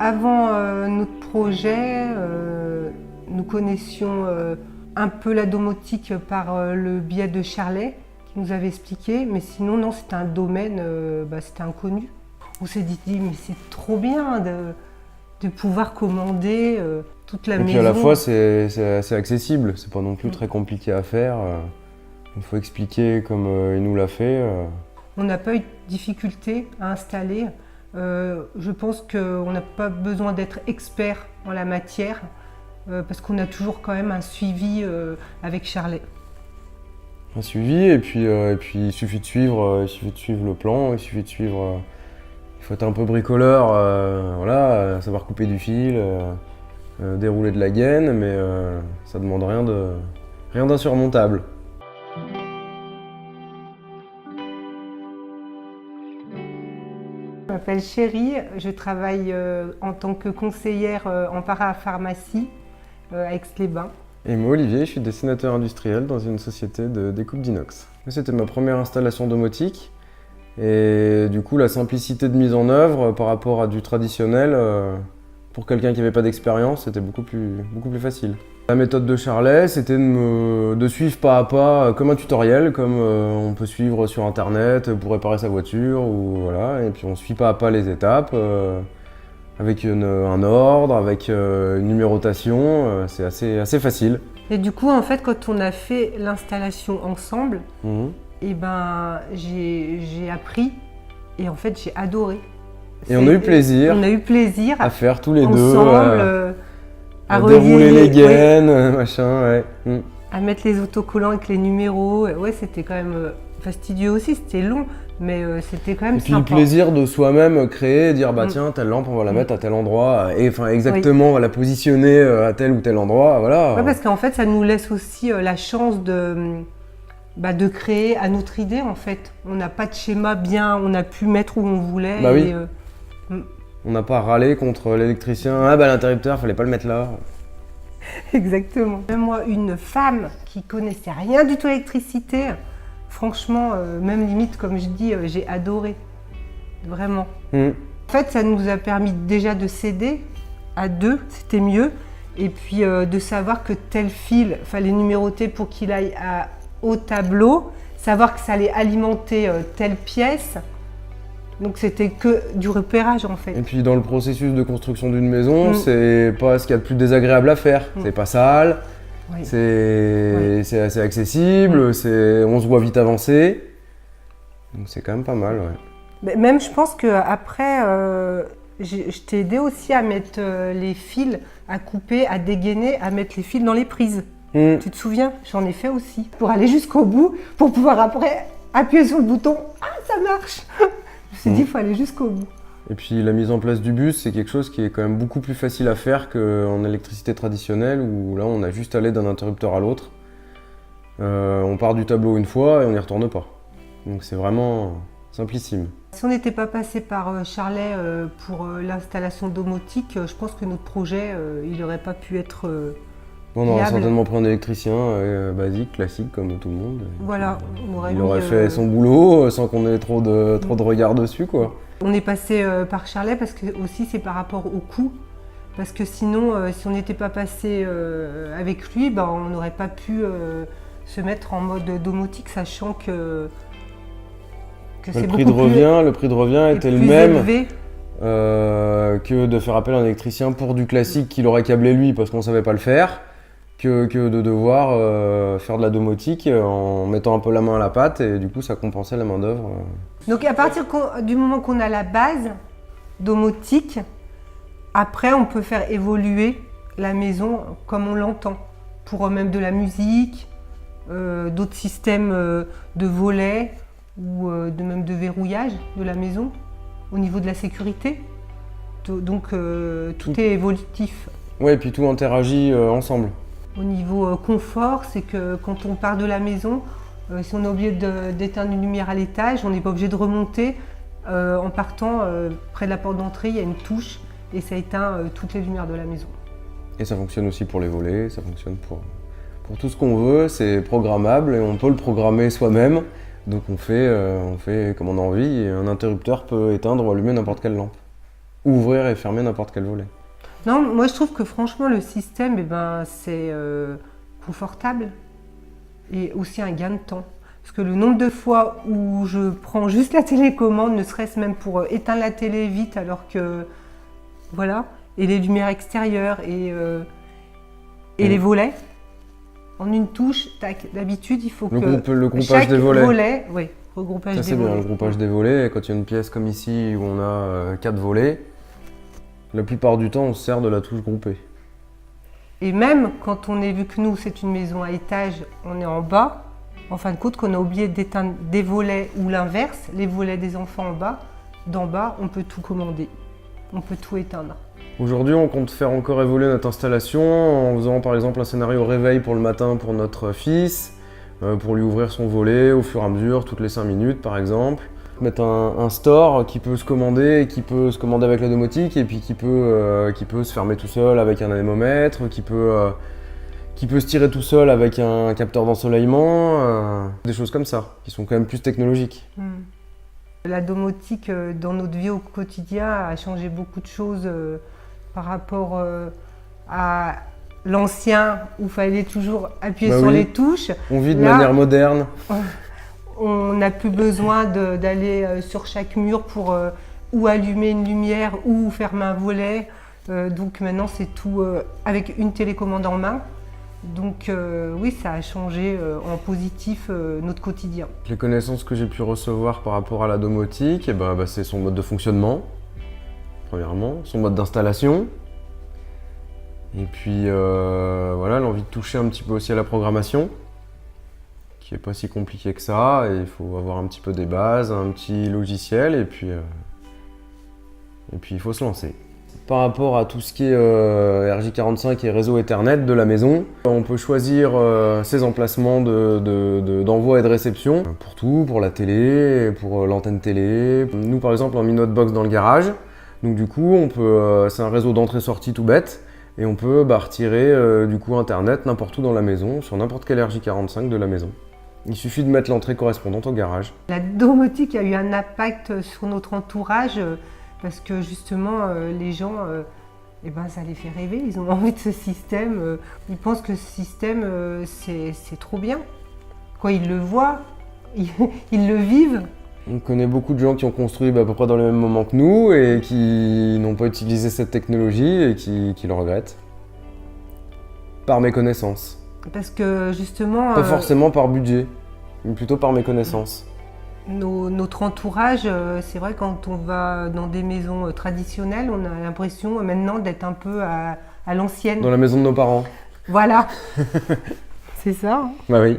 Avant notre projet, nous connaissions un peu la domotique par le biais de Charlet, qui nous avait expliqué, mais sinon, non, c'était un domaine, c'était inconnu. On s'est dit, mais c'est trop bien de pouvoir commander toute la maison. Et puis à la fois, c'est assez accessible, c'est pas non plus très compliqué à faire. Il faut expliquer comme il nous l'a fait. On n'a pas eu de difficulté à installer. Je pense qu'on n'a pas besoin d'être expert en la matière parce qu'on a toujours quand même un suivi avec Charlet. Un suivi et puis il suffit de suivre le plan, il suffit de suivre. Il faut être un peu bricoleur, voilà, savoir couper du fil, dérouler de la gaine, mais ça demande rien d'insurmontable. Je m'appelle Chérie, je travaille en tant que conseillère en parapharmacie à Aix-les-Bains. Et moi Olivier, je suis dessinateur industriel dans une société de découpe d'inox. C'était ma première installation domotique et du coup la simplicité de mise en œuvre par rapport à du traditionnel, pour quelqu'un qui n'avait pas d'expérience, c'était beaucoup plus facile. La méthode de Charlet, c'était de suivre pas à pas, comme un tutoriel, comme on peut suivre sur internet pour réparer sa voiture, ou voilà, et puis on suit pas à pas les étapes, avec un ordre, avec une numérotation, c'est assez facile. Et du coup, en fait, quand on a fait l'installation ensemble, et j'ai appris et en fait j'ai adoré. Et on a eu plaisir. On a eu plaisir à faire tous les ensemble, deux. À dérouler les gaines, machin, ouais. À mettre les autocollants avec les numéros. Ouais, c'était quand même fastidieux aussi, c'était long, mais c'était quand même sympa. Et puis le plaisir de soi-même créer, dire bah tiens, telle lampe, on va la mettre à tel endroit, et enfin exactement, on va la positionner à tel ou tel endroit, voilà. Ouais, parce qu'en fait, ça nous laisse aussi la chance de créer à notre idée, en fait. On n'a pas de schéma bien, on a pu mettre où on voulait. Bah oui. On n'a pas râlé contre l'électricien, ah bah l'interrupteur, fallait pas le mettre là. Exactement. Même moi, une femme qui connaissait rien du tout à l'électricité, franchement, même limite, comme je dis, j'ai adoré. Vraiment. En fait, ça nous a permis déjà de s'aider à deux, c'était mieux. Et puis de savoir que tel fil, fallait numéroter pour qu'il aille au tableau, savoir que ça allait alimenter telle pièce. Donc c'était que du repérage en fait. Et puis dans le processus de construction d'une maison, c'est pas ce qu'il y a de plus désagréable à faire. C'est pas sale, c'est assez accessible, on se voit vite avancer. Donc c'est quand même pas mal, ouais. Mais même je pense qu'après, je t'ai aidé aussi à mettre les fils, à couper, à dégainer, à mettre les fils dans les prises. Tu te souviens? J'en ai fait aussi. Pour aller jusqu'au bout, pour pouvoir après appuyer sur le bouton. Ah, ça marche! Je me suis dit, il faut aller jusqu'au bout. Et puis la mise en place du bus, c'est quelque chose qui est quand même beaucoup plus facile à faire qu'en électricité traditionnelle, où là on a juste à aller d'un interrupteur à l'autre. On part du tableau une fois et on n'y retourne pas. Donc c'est vraiment simplissime. Si on n'était pas passé par Charlet pour l'installation domotique, je pense que notre projet, il n'aurait pas pu être on aurait certainement pris un électricien basique, classique, comme tout le monde. Voilà, il aurait fait son boulot sans qu'on ait trop de regard dessus, quoi. On est passé par Charlet parce que aussi c'est par rapport au coût. Parce que sinon, si on n'était pas passé avec lui, on n'aurait pas pu se mettre en mode domotique, sachant que c'est beaucoup le prix de revient était le même que de faire appel à un électricien pour du classique qu'il aurait câblé lui parce qu'on ne savait pas le faire. Que de devoir faire de la domotique en mettant un peu la main à la pâte et du coup ça compensait la main d'œuvre. Donc à partir du moment qu'on a la base domotique, après on peut faire évoluer la maison comme on l'entend, pour même de la musique, d'autres systèmes de volets ou même de verrouillage de la maison au niveau de la sécurité. Donc tout est évolutif. Ouais, et puis tout interagit ensemble. Au niveau confort, c'est que quand on part de la maison, si on est obligé d'éteindre une lumière à l'étage, on n'est pas obligé de remonter. En partant près de la porte d'entrée, il y a une touche et ça éteint toutes les lumières de la maison. Et ça fonctionne aussi pour les volets, ça fonctionne pour tout ce qu'on veut, c'est programmable et on peut le programmer soi-même. Donc on fait comme on a envie et un interrupteur peut éteindre ou allumer n'importe quelle lampe. ouvrir et fermer n'importe quel volet. Non, moi je trouve que franchement le système, c'est confortable et aussi un gain de temps. Parce que le nombre de fois où je prends juste la télécommande, ne serait-ce même pour éteindre la télé vite alors que... Voilà. Et les lumières extérieures et les volets. En une touche, tac. D'habitude, il faut que le groupage chaque des volets. volet, oui, regroupage Ça des c'est volets. bien, le groupage des volets. Quand il y a une pièce comme ici où on a 4 volets, la plupart du temps on se sert de la touche groupée. Et même quand on est, vu que nous c'est une maison à étage, on est en bas, en fin de compte qu'on a oublié d'éteindre des volets ou l'inverse, les volets des enfants en bas, d'en bas on peut tout commander, on peut tout éteindre. Aujourd'hui, on compte faire encore évoluer notre installation en faisant par exemple un scénario réveil pour le matin pour notre fils, pour lui ouvrir son volet au fur et à mesure, toutes les 5 minutes par exemple. Mettre un store qui peut se commander, avec la domotique et puis qui peut se fermer tout seul avec un anémomètre, qui peut se tirer tout seul avec un capteur d'ensoleillement, des choses comme ça, qui sont quand même plus technologiques. La domotique dans notre vie au quotidien a changé beaucoup de choses par rapport à l'ancien où il fallait toujours appuyer sur les touches. On vit de manière moderne. On n'a plus besoin d'aller sur chaque mur pour ou allumer une lumière ou fermer un volet. Donc maintenant c'est tout avec une télécommande en main. Donc oui, ça a changé en positif notre quotidien. Les connaissances que j'ai pu recevoir par rapport à la domotique, c'est son mode de fonctionnement, premièrement, son mode d'installation, et puis voilà, l'envie de toucher un petit peu aussi à la programmation, qui n'est pas si compliqué que ça, et il faut avoir un petit peu des bases, un petit logiciel, et puis il faut se lancer. Par rapport à tout ce qui est RJ45 et réseau Ethernet de la maison, on peut choisir ses emplacements d'envoi et de réception pour tout, pour la télé, pour l'antenne télé. Nous par exemple on a mis notre box dans le garage, donc du coup c'est un réseau d'entrée-sortie tout bête et on peut retirer du coup Internet n'importe où dans la maison, sur n'importe quel RJ45 de la maison. Il suffit de mettre l'entrée correspondante au garage. La domotique a eu un impact sur notre entourage. Parce que justement, les gens, ça les fait rêver, ils ont envie de ce système. Ils pensent que ce système, c'est trop bien. Quand ils le voient, ils le vivent. On connaît beaucoup de gens qui ont construit à peu près dans le même moment que nous et qui n'ont pas utilisé cette technologie et qui le regrettent. Par méconnaissance. Parce que justement... Pas forcément par budget, mais plutôt par méconnaissance. Notre entourage, c'est vrai quand on va dans des maisons traditionnelles, on a l'impression maintenant d'être un peu à l'ancienne. Dans la maison de nos parents. Voilà, c'est ça. Bah oui.